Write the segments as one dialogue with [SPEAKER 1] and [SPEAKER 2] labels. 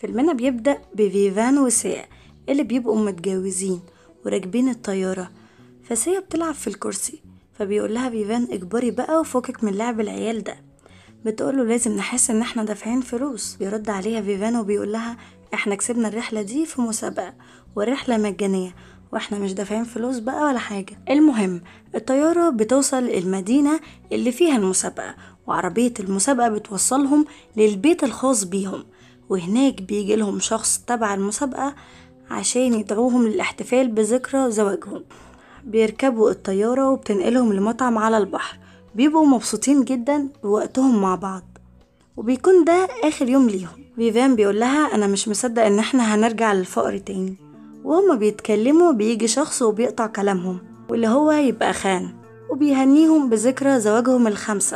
[SPEAKER 1] فيلمنا بيبدأ بفيفان وسيا اللي بيبقوا متجوزين وراكبين الطيارة. فسيا بتلعب في الكرسي، فبيقول لها فيفان اجبري بقى وفكك من لعب العيال ده. بتقوله لازم نحس ان احنا دافعين فلوس. بيرد عليها فيفان وبيقول لها احنا كسبنا الرحلة دي في مسابقة والرحلة مجانية واحنا مش دافعين فلوس بقى ولا حاجة. المهم الطيارة بتوصل المدينة اللي فيها المسابقة، وعربية المسابقة بتوصلهم للبيت الخاص بيهم، وهناك بيجي لهم شخص تبع المسابقة عشان يدعوهم للاحتفال بذكرى زواجهم. بيركبوا الطيارة وبتنقلهم لمطعم على البحر، بيبقوا مبسوطين جدا بوقتهم مع بعض، وبيكون ده آخر يوم ليهم. فيفان بيقول لها أنا مش مصدق إن احنا هنرجع للفقر تاني. وهما بيتكلموا بيجي شخص وبيقطع كلامهم، واللي هو يبقى خان، وبيهنيهم بذكرى زواجهم ال5.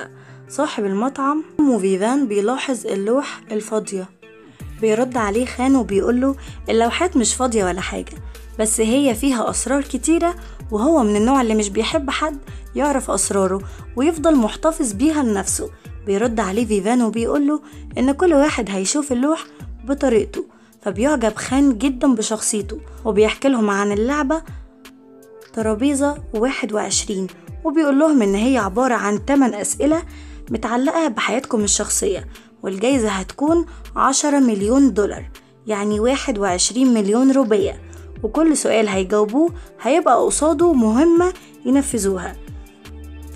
[SPEAKER 1] صاحب المطعم وفيفان بيلاحظ اللوح الفاضية. بيرد عليه خان وبيقوله اللوحات مش فاضية ولا حاجة، بس هي فيها أسرار كتيرة، وهو من النوع اللي مش بيحب حد يعرف أسراره ويفضل محتفظ بيها لنفسه. بيرد عليه فيفان وبيقوله إن كل واحد هيشوف اللوح بطريقته. فبيعجب خان جدا بشخصيته، وبيحكي لهم عن اللعبة ترابيزة 21، وبيقول لهم إن هي عبارة عن 8 أسئلة متعلقة بحياتكم الشخصية، والجايزة هتكون 10 مليون دولار، يعني 21 مليون روبية، وكل سؤال هيجاوبوه هيبقى قصاده مهمة ينفذوها.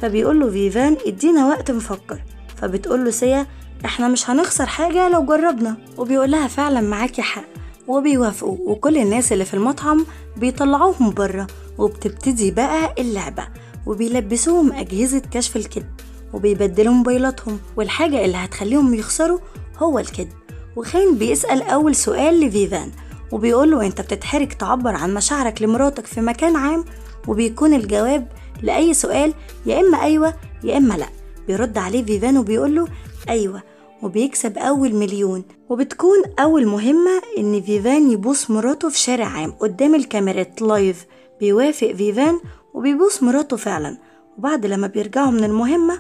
[SPEAKER 1] فبيقوله فيفان ادينا وقت نفكر. فبتقوله سيا احنا مش هنخسر حاجة لو جربنا، وبيقولها فعلا معاكي حق، وبيوافقوا. وكل الناس اللي في المطعم بيطلعوهم بره، وبتبتدي بقى اللعبة، وبيلبسوهم أجهزة كشف الكذب، وبيبدلوا موبايلاتهم، والحاجة اللي هتخليهم يخسروا هو الكذب. وخان بيسأل أول سؤال لفيفان وبيقوله انت بتتحرك تعبر عن مشاعرك لمراتك في مكان عام؟ وبيكون الجواب لأي سؤال يا إما أيوة يا إما لأ. بيرد عليه فيفان وبيقوله أيوة، وبيكسب أول مليون. وبتكون أول مهمة إن فيفان يبوس مراته في شارع عام قدام الكاميرات لايف. بيوافق فيفان وبيبوس مراته فعلا. وبعد لما بيرجعوا من المهمة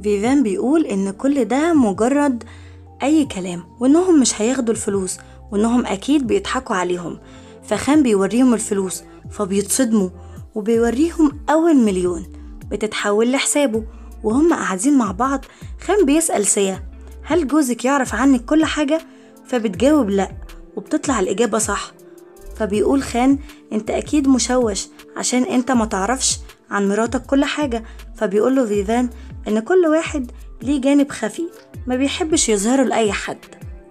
[SPEAKER 1] فيفان بيقول إن كل ده مجرد أي كلام، وإنهم مش هياخدوا الفلوس، وإنهم أكيد بيضحكوا عليهم. فخان بيوريهم الفلوس فبيتصدموا، وبيوريهم أول مليون بتتحول لحسابه. وهم قاعدين مع بعض خان بيسأل سيا هل جوزك يعرف عنك كل حاجة؟ فبتجاوب لأ، وبتطلع الإجابة صح. فبيقول خان انت أكيد مشوش عشان انت ما تعرفش عن مراتك كل حاجة. فبيقوله فيفان ان كل واحد ليه جانب خفي ما بيحبش يظهره لأي حد،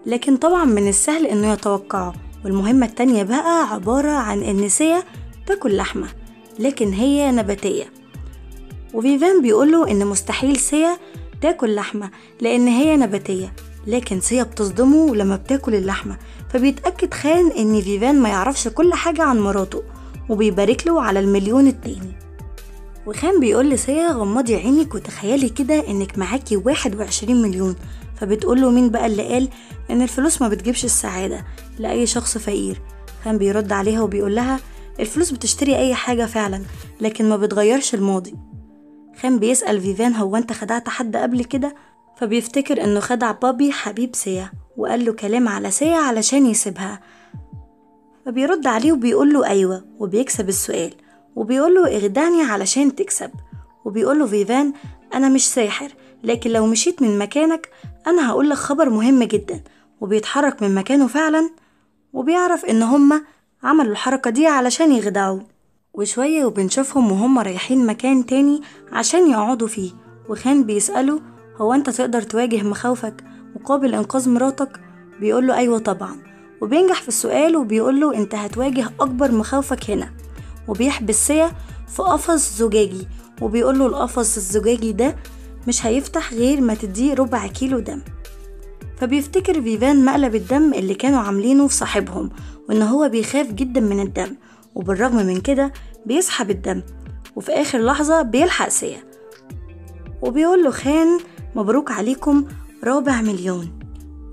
[SPEAKER 1] لكن طبعا من السهل انه يتوقعه. والمهمة التانية بقى عبارة عن ان سيا تاكل لحمة لكن هي نباتية. وفيفان بيقوله ان مستحيل سيا تاكل لحمة لان هي نباتية، لكن سيا بتصدمه لما بتاكل اللحمة. فبيتأكد خان ان فيفان ما يعرفش كل حاجة عن مراته، وبيبارك له على المليون التاني. وخان بيقول لسيا غمضي عينك وتخيلي كده انك معاكي 21 مليون. فبتقوله مين بقى اللي قال ان الفلوس ما بتجيبش السعادة لأي شخص فقير؟ خان بيرد عليها وبيقول لها الفلوس بتشتري اي حاجة فعلا، لكن ما بتغيرش الماضي. خان بيسأل فيفان هو انت خدعت حد قبل كده؟ فبيفتكر انه خدع بابي حبيب سيا وقال له كلام على سيا علشان يسيبها. فبيرد عليه وبيقول له ايوه، وبيكسب السؤال، وبيقول له اخدعني علشان تكسب. وبيقول له فيفان انا مش ساحر، لكن لو مشيت من مكانك انا هقول لك خبر مهم جدا. وبيتحرك من مكانه فعلا، وبيعرف ان هما عملوا الحركة دي علشان يخدعوه. وشوية وبنشوفهم وهم رايحين مكان تاني عشان يقعدوا فيه. وخان بيسأله هو انت تقدر تواجه مخاوفك مقابل انقاذ مراتك؟ بيقوله ايوه طبعا، وبينجح في السؤال. وبيقوله انت هتواجه اكبر مخاوفك هنا. وبيحبس سيا في قفص زجاجي، وبيقوله القفص الزجاجي ده مش هيفتح غير ما تديه 4 كيلو دم. فبيفتكر فيفان مقلب الدم اللي كانوا عاملينه في صاحبهم، وان هو بيخاف جدا من الدم، وبالرغم من كده بيسحب الدم. وفي آخر لحظة بيلحق سيا وبيقول له خان مبروك عليكم 4 مليون.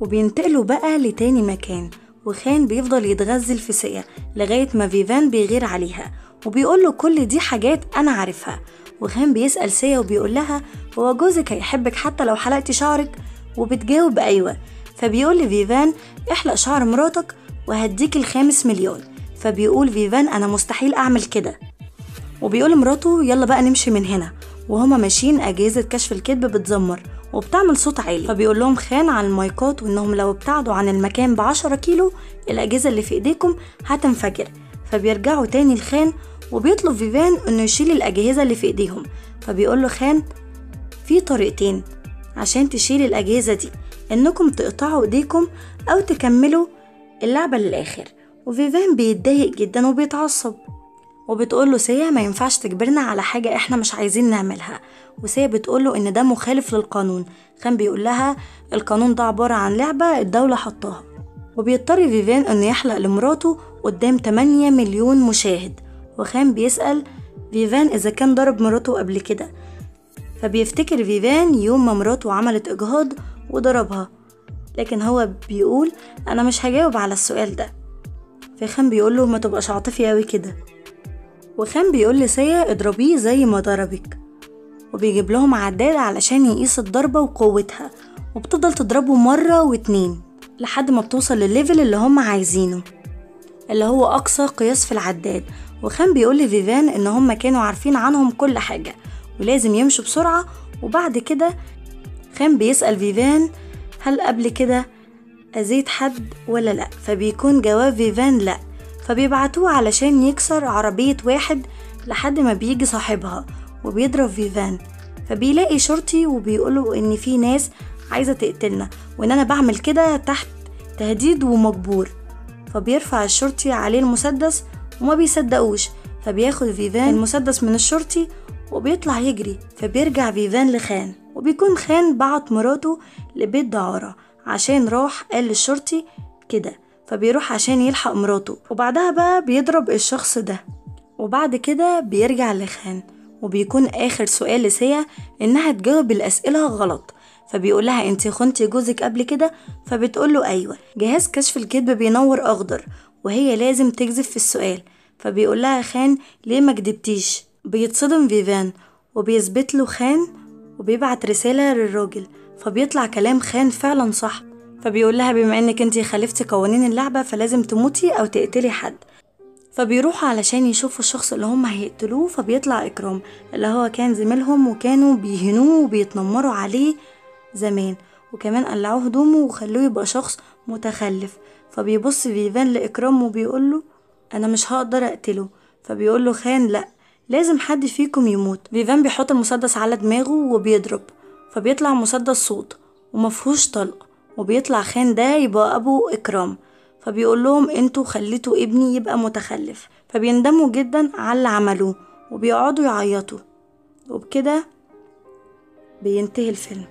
[SPEAKER 1] وبينتقلوا بقى لتاني مكان، وخان بيفضل يتغزل في سيا لغاية ما فيفان بيغير عليها، وبيقول له كل دي حاجات أنا عارفها. وخان بيسأل سيا وبيقول لها هو جوزك هيحبك حتى لو حلقتي شعرك؟ وبتجاوب أيوة، فبيقول لفيفان احلق شعر مراتك وهديك ال5 مليون. فبيقول فيفان انا مستحيل اعمل كده، وبيقول لمراته يلا بقى نمشي من هنا. وهما ماشيين اجهزة كشف الكذب بتزمر وبتعمل صوت عالي، فبيقول لهم خان على المايكات وانهم لو ابتعدوا عن المكان ب10 كيلو الاجهزة اللي في ايديكم هتنفجر. فبيرجعوا تاني لخان وبيطلب فيفان انه يشيل الاجهزة اللي في ايديهم. فبيقول له خان في طريقتين عشان تشيل الاجهزة دي، انكم تقطعوا ايديكم او تكملوا اللعبة للاخر. وفيفان بيتضايق جدا وبيتعصب، وبتقوله سيا ما ينفعش تجبرنا على حاجة احنا مش عايزين نعملها. وسيا بتقوله ان ده مخالف للقانون. خان بيقول لها القانون ده عبارة عن لعبة الدولة حطاها. وبيضطر فيفان انه يحلق لمراته قدام 8 مليون مشاهد. وخان بيسأل فيفان اذا كان ضرب مراته قبل كده، فبيفتكر فيفان يوم ما مراته عملت اجهاض وضربها، لكن هو بيقول انا مش هجاوب على السؤال ده. فخان بيقوله ما تبقاش عاطفي قوي كده. وخان بيقول لسيا اضربيه زي ما ضربك، وبيجيب لهم عداد علشان يقيس الضربة وقوتها، وبتفضل تضربه مرة و2 لحد ما بتوصل للليفل اللي هم عايزينه اللي هو أقصى قياس في العداد. وخان بيقول لفيفان إن هم كانوا عارفين عنهم كل حاجة ولازم يمشوا بسرعة. وبعد كده خان بيسأل فيفان هل قبل كده أذيت حد ولا لأ، فبيكون جواب فيفان لأ. فبيبعتوه علشان يكسر عربية واحد لحد ما بيجي صاحبها وبيضرب فيفان. فبيلاقي شرطي وبيقوله إن في ناس عايزة تقتلنا وإن أنا بعمل كده تحت تهديد ومجبور. فبيرفع الشرطي عليه المسدس وما بيصدقوش، فبياخد فيفان المسدس من الشرطي وبيطلع يجري. فبيرجع فيفان لخان، وبيكون خان بعت مراته لبيت دعارة عشان راح قال للشرطي كده. فبيروح عشان يلحق مراته، وبعدها بقى بيضرب الشخص ده. وبعد كده بيرجع لخان، وبيكون آخر سؤال لسيا إنها تجاوب الأسئلة غلط. فبيقولها انتي خنتي جوزك قبل كده؟ فبتقوله أيوة. جهاز كشف الكذب بينور أخضر وهي لازم تكذب في السؤال. فبيقولها خان ليه ما كدبتيش؟ بيتصدم فيفان وبيثبت له خان وبيبعت رسالة للراجل، فبيطلع كلام خان فعلا صح. فبيقولها بما انك انتي خالفتي قوانين اللعبة فلازم تموتي او تقتلي حد. فبيروحوا علشان يشوفوا الشخص اللي هم هيقتلوه. فبيطلع إكرام اللي هو كان زميلهم وكانوا بيهنوه وبيتنمروا عليه زمان، وكمان قلعوه هدومه وخلوه يبقى شخص متخلف. فبيبص فيفان لإكرام وبيقوله أنا مش هقدر أقتله. فبيقوله خان لأ لازم حد فيكم يموت. فيفان بيحط المسدس على دماغه وبيضرب، فبيطلع مسدس صوت ومفهوش طلق، وبيطلع خان ده يبقى أبو إكرام. فبيقول لهم انتوا خليتوا ابني يبقى متخلف. فبيندموا جدا على اللي عملوه وبيقعدوا يعيطوا، وبكده بينتهي الفيلم.